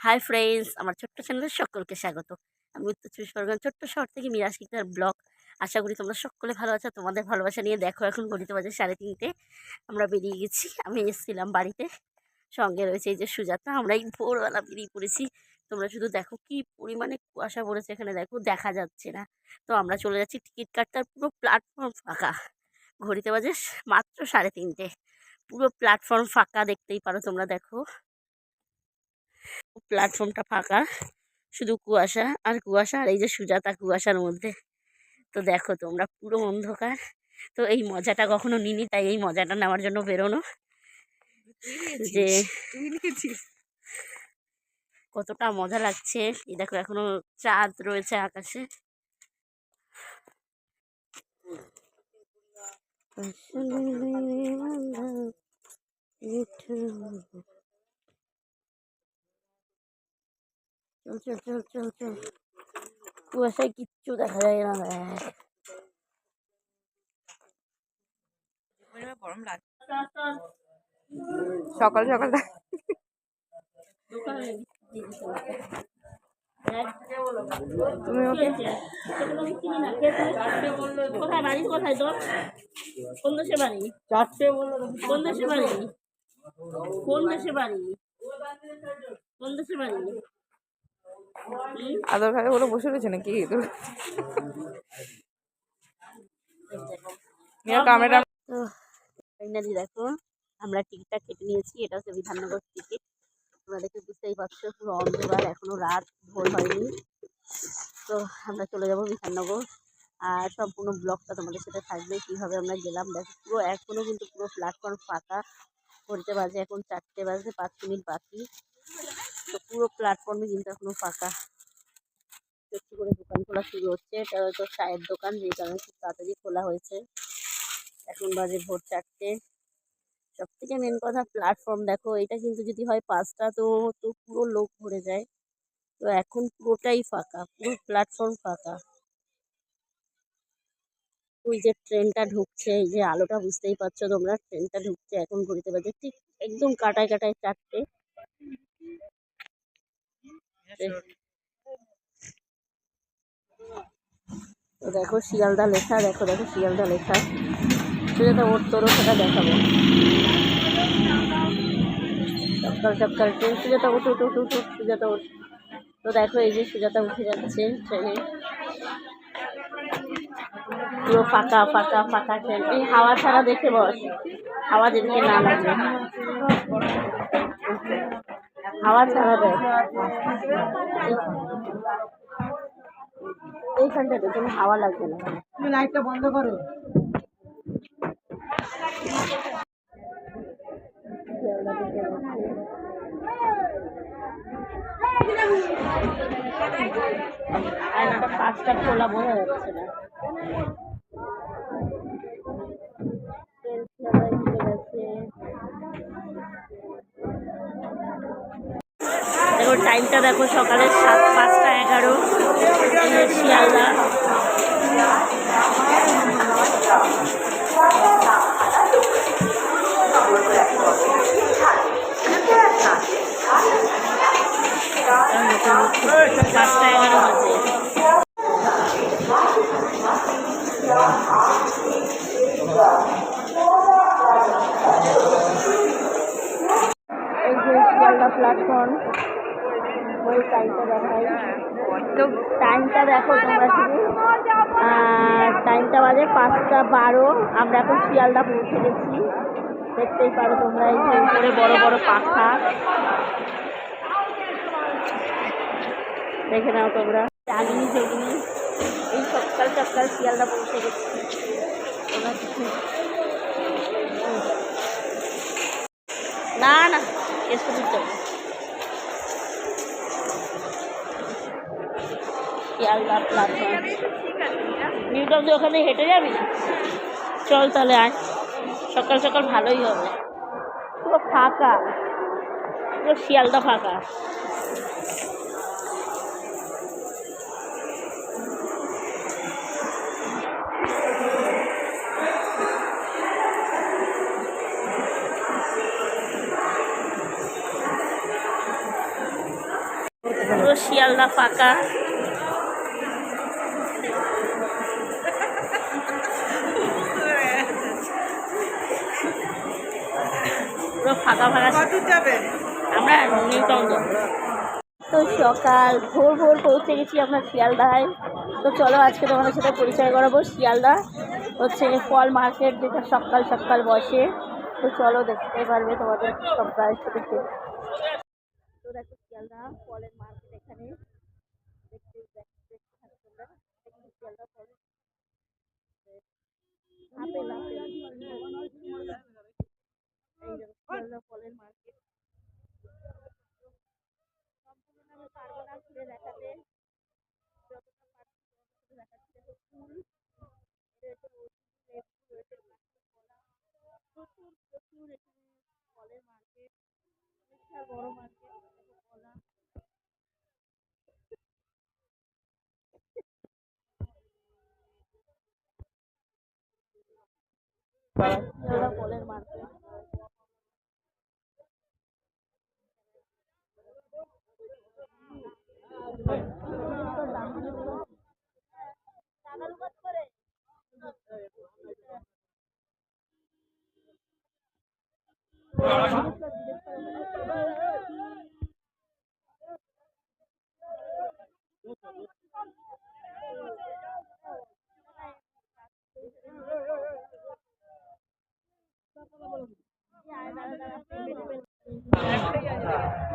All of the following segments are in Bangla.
হাই ফ্রেন্ডস, আমার ছোট্ট চ্যানেলে সকলকে স্বাগত। আমি উত্তর চব্বিশ পরগনার ছোট্ট শহর থেকে মিরাজ শিকদার ব্লগ। আশা করি তোমরা সকলে ভালো আছো। তোমাদের ভালোবাসা নিয়ে দেখো এখন ঘড়িতে বাজে 3:30। আমরা বেরিয়ে গেছি। আমি এসেছিলাম বাড়িতে, সঙ্গে রয়েছে এই যে সুজাতা। আমরা এই ভোরবেলা বেরিয়ে পড়েছি। তোমরা শুধু দেখো কি পরিমাণে কুয়াশা পড়েছে এখানে, দেখো দেখা যাচ্ছে না। তো আমরা চলে যাচ্ছি টিকিট কাটতে, আর পুরো প্ল্যাটফর্ম ফাঁকা। ঘড়িতে বাজে মাত্র 3:30। পুরো প্ল্যাটফর্ম ফাঁকা, দেখতেই পারো তোমরা, দেখো প্ল্যাটফর্মটা ফাঁকা, শুধু কুয়াশা আর কুয়াশা। আর এই যে সুজাতা কুয়াশার মধ্যে। তো দেখো তোমরা, পুরো অন্ধকার। তো এই মজাটা কখনো নিনি, তাই এই মজাটা নেওয়ার জন্য বেরোনো, যে কতটা মজা লাগছে। এই দেখো এখনো চাঁদ রয়েছে আকাশে। চল চল চল চল চল, কুয়াশায় কিচ্ছু দেখা যায় না। গরম লাগে সকাল সকাল। তুমি ওকে কোথায় বাড়ি, কোথায় তোর, কোন দেশে বাড়ি, কোন দেশে বাড়ি, কোন দেশে বাড়ি, কোন দেশে বাড়ি? আদর খাবে বলে বসে রয়েছে নাকি? ক্যামেরা। তো ফাইনালি দেখো, আমরা টিকিটটা কেটে নিয়েছি। এটা হচ্ছে বিধাননগর টিকিট। তোমরা দেখে বুঝতেই পারছো, পুরো অন্ধকার, এখনো রাত ভোর হয়নি। তো আমরা চলে যাবো বিধাননগর, আর সম্পূর্ণ ব্লগটা তোমাদের সাথে থাকবে কীভাবে আমরা গেলাম। দেখো পুরো এখনও কিন্তু পুরো প্ল্যাটফর্ম ফাঁকা। ঘড়িতে বাজে এখন 4টে বাজে 5 মিনিট বাকি। তো পুরো প্ল্যাটফর্মে কিন্তু এখনো ফাঁকা। একটু করে দোকান খোলা শুরু হচ্ছে। এটা হয়তো চায়ের দোকান, যেই কারণে খুব তাড়াতাড়ি খোলা হয়েছে। এখন বাজে ভোর 4টে। সব থেকে মেন কথা, প্ল্যাটফর্ম দেখো, এটা কিন্তু যদি হয় 5টা, তো তো পুরো লোক ভরে যায়। তো এখন পুরোটাই ফাঁকা, পুরো প্ল্যাটফর্ম ফাঁকা। ওই যে ট্রেনটা ঢুকছে, এই যে আলোটা, বুঝতেই পারছো তোমরা, ট্রেনটা ঢুকছে এখন। ঘড়িতে বাজে ঠিক একদম কাটায় কাটায় 4টে। তো দেখো শিয়ালদা লেখা, দেখো দেখো শিয়ালদা লেখা। সুজাতা ওর, তোরও সেটা দেখাবো। সকাল সকাল ট্রেন। সুজাতা উঠো উঠো উঠো উঠো, সুজাতা উঠ। তো দেখো এই যে সুজাতা উঠে যাচ্ছে ট্রেনে। পুরো ফাঁকা ফাঁকা ফাঁকা ট্রেন। এই হাওয়া ছাড়া দেখে বস, হাওয়া যেদিকে না লাগে, হাওয়া ছাড়া দেখ। এইখানটাতে কোনো হাওয়া লাগবে না। তুমি লাইটটা বন্ধ করো। পাঁচটা খোলা বোঝা যাচ্ছে না। দেখো টাইমটা দেখো, সকালে 5টা 11 শিয়ালদা। পাঁচটা 11 বাজে। এই যে শিয়ালদা প্ল্যাটফর্ম, ওই টাইমটা দেখাই। তো টাইমটা দেখো তোমরা শুধু, টাইমটা বাজে 5টা 12। আমরা এখন শিয়ালদা পৌঁছে গেছি। দেখতেই পারো তোমরা, এই যে উপরে বড় বড় পাখা, দেখে নাও তোমরা। জাগিনি জগিনি, এই সকাল সকাল শিয়ালদা পৌঁছে গেছি। তোমরা কিছু না না, এসে দিতে শিয়ালদা প্ল্যাটফর্ম। নিউটন তুই ওখানে হেঁটে যাবি? চল তাহলে আয়, সকাল সকাল ভালোই হবে। পুরো ফাঁকা, পুরো শিয়ালদা ফাঁকা। পুরো শিয়ালদা ফাঁকা। পুরো ফাঁকা ফাঁকা। আমরা নিউটাউন যাব। তো সকাল ভোর ভোর পৌঁছে গেছি আমরা শিয়ালদায়। তো চলো আজকে তোমাদের সাথে পরিচয় করাবো। শিয়ালদা হচ্ছে ফল মার্কেট, যেটা সকাল সকাল বসে। তো চলো দেখতে পারবে তোমাদের সকাল সাথে। তো দেখো শিয়ালদা ফলের মার্কেট, এখানে দেখতে থাকো তোমরা। শিয়ালদা ফল, আপেল আপেল, এই দেখো শিয়ালদা ফলের মার্কেট। সম্পূর্ণ আমি পারবো না ঘুরে দেখাতে, যতটা পারছি তোমাদের সাথে দেখাচ্ছি। দেখো ফুল, এটা হচ্ছে লেবু রয়েছে, কলা, প্রচুর প্রচুর এখানে ফলের মার্কেট, বিশাল বড় মার্কেট। দেখো কলা, শিয়ালদা ফলের মার্কেট।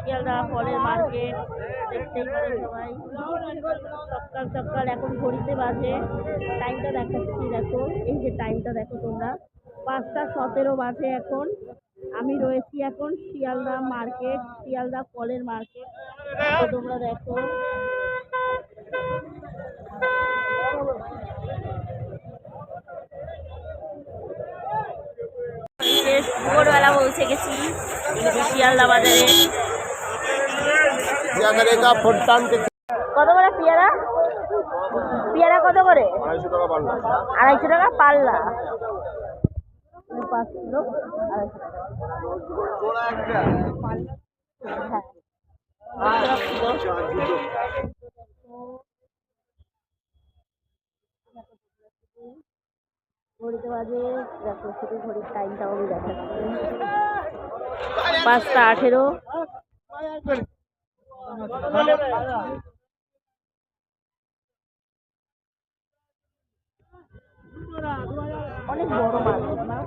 শিয়ালদা ফলের মার্কেট দেখতেই পারে সবাই। সকাল সকাল এখন ঘড়িতে বাজে, টাইমটা দেখাচ্ছি দেখো, এই যে টাইমটা দেখো তোমরা, 5টা 17 বাজে এখন। আমি রয়েছি এখন শিয়ালদা মার্কেট, শিয়ালদা ফলের মার্কেট। তো তোমরা দেখো ভোরবেলা পৌঁছে গেছি শিয়ালদা বাজারে। কত করে পেয়ারা? পেয়ারা কত করে? 250 টাকা পাল্লা। 5 কিলো 250 টাকা। ঘড়িতে বাজে দেখো, শুধু ঘড়ির টাইমটাও আমি দেখাচ্ছি, 5টা 18। অনেক বড় মার্কেট না?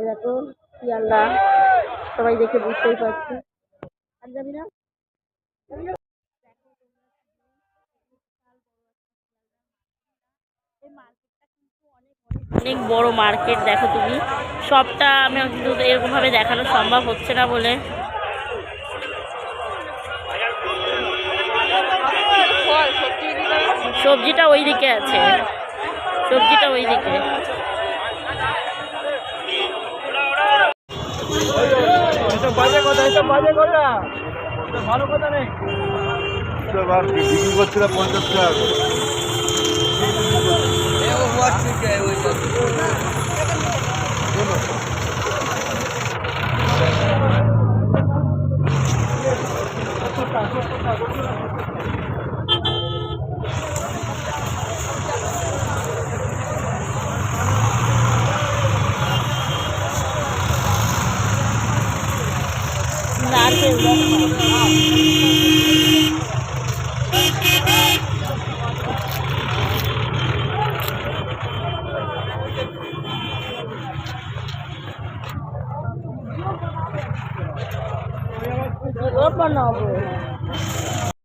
দেখো শিয়ালদা, সবাই দেখে বুঝতেই পারছি। আর যাবি না? অনেক বড় মার্কেট দেখো তুমি। সবটা আমি কিন্তু এরকম ভাবে দেখানো সম্ভব হচ্ছে না বলে। সবজিটা ওই দিকে আছে, সবজিটা ওই দিকে। ভালো কথা নেই, বিক্রি করছিল 50 টাকা করে।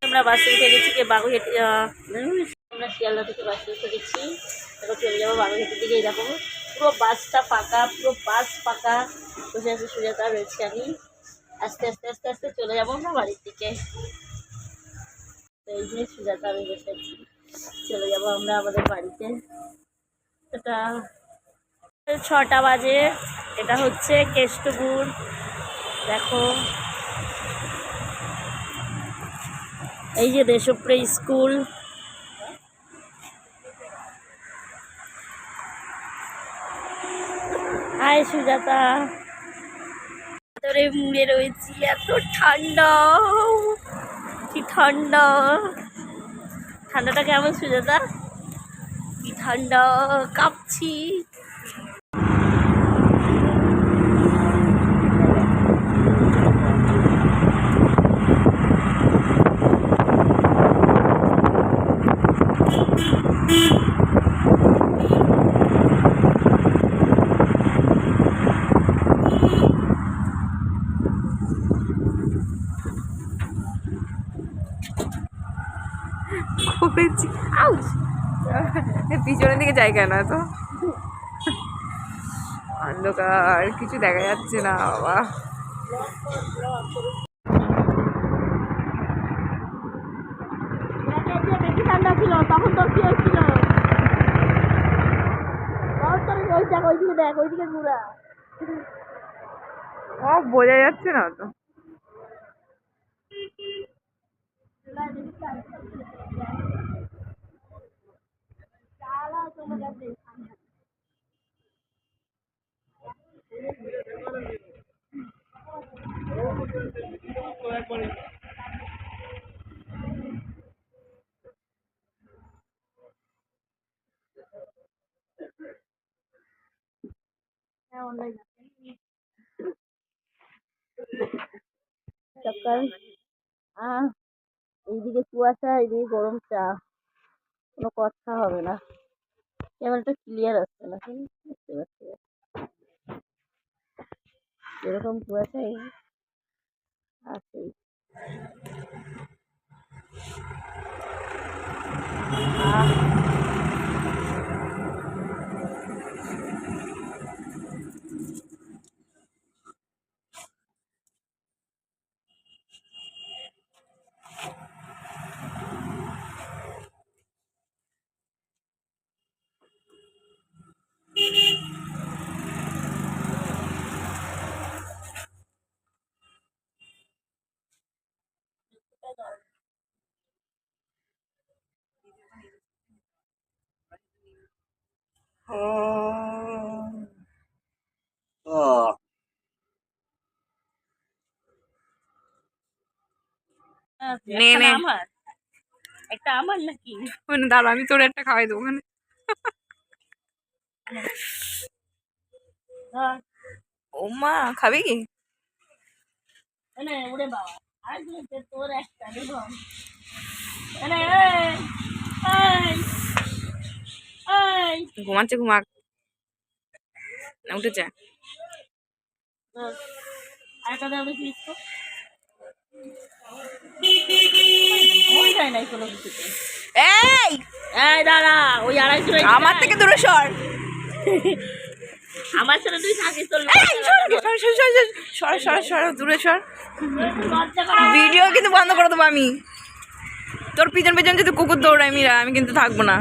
আমরা বাসে উঠে গেছি বাগুইহাটি। আমরা শিয়ালদা থেকে বাসে উঠে গেছি, তারপর চলে যাবো বাগুইহাটির দিকে। দেখো পুরো বাসটা ফাঁকা, পুরো বাস ফাঁকা, বসে আছে সুজাতা, রয়েছে আমি। আস্তে আস্তে আস্তে আস্তে চলে যাবো আমরা বাড়ির দিকে। তো এই যে সুজাতা, আমি বসে আছি, চলে যাবো আমরা আমাদের বাড়িতে। এটা 6টা বাজে, এটা হচ্ছে কেষ্টপুর। দেখো এই যে দেশপ্রিয় স্কুল। হাই সুজাতা। করে মুড়ে রয়েছি, এত ঠান্ডা, কি ঠান্ডা। ঠান্ডাটা কেমন সুজাতা? কি ঠান্ডা, কাঁপছি। করেছি আউচ পিছনের দিকে জায়গা না তো, অন্ধকার, কিছু দেখা যাচ্ছে না বাবা। বেশি ঠান্ডা ছিল তখন তোর কি হচ্ছিল? ওইদিকে দেখ, ওইদিকে ঘুরা। ও বোঝা যাচ্ছে না তো। সকাল এইদিকে কুয়াশা, এইদিকে গরম চা, কোনো কথা হবে না। ক্যামেরাটা ক্লিয়ার আসছে না, বুঝতে পারছি এরকম কুয়াশা আছেই। নে নে, একটা আমার নাকি? দাঁড়া আমি তোর একটা খাওয়াই দেবো ওখানে। ও মা, খাবি কি? ওরে বাবা, আর তোর একটা দেখো। ঘুমাচ্ছে, ঘুমাক, উঠেছে। আরেকটা দেওয়া বেশি যায় নাই কোনো কিছুতে। এই এই দাঁড়া, ওই 250 আমার থেকে দূরে সর। আমার সাথে তুই থাকিস, তোর সর সর সর, দূরে সর। ভিডিও কিন্তু বন্ধ করে দেবো আমি। তোর পিছন পিছন যদি কুকুর দৌড়ায় মিরা, আমি কিন্তু থাকবো না।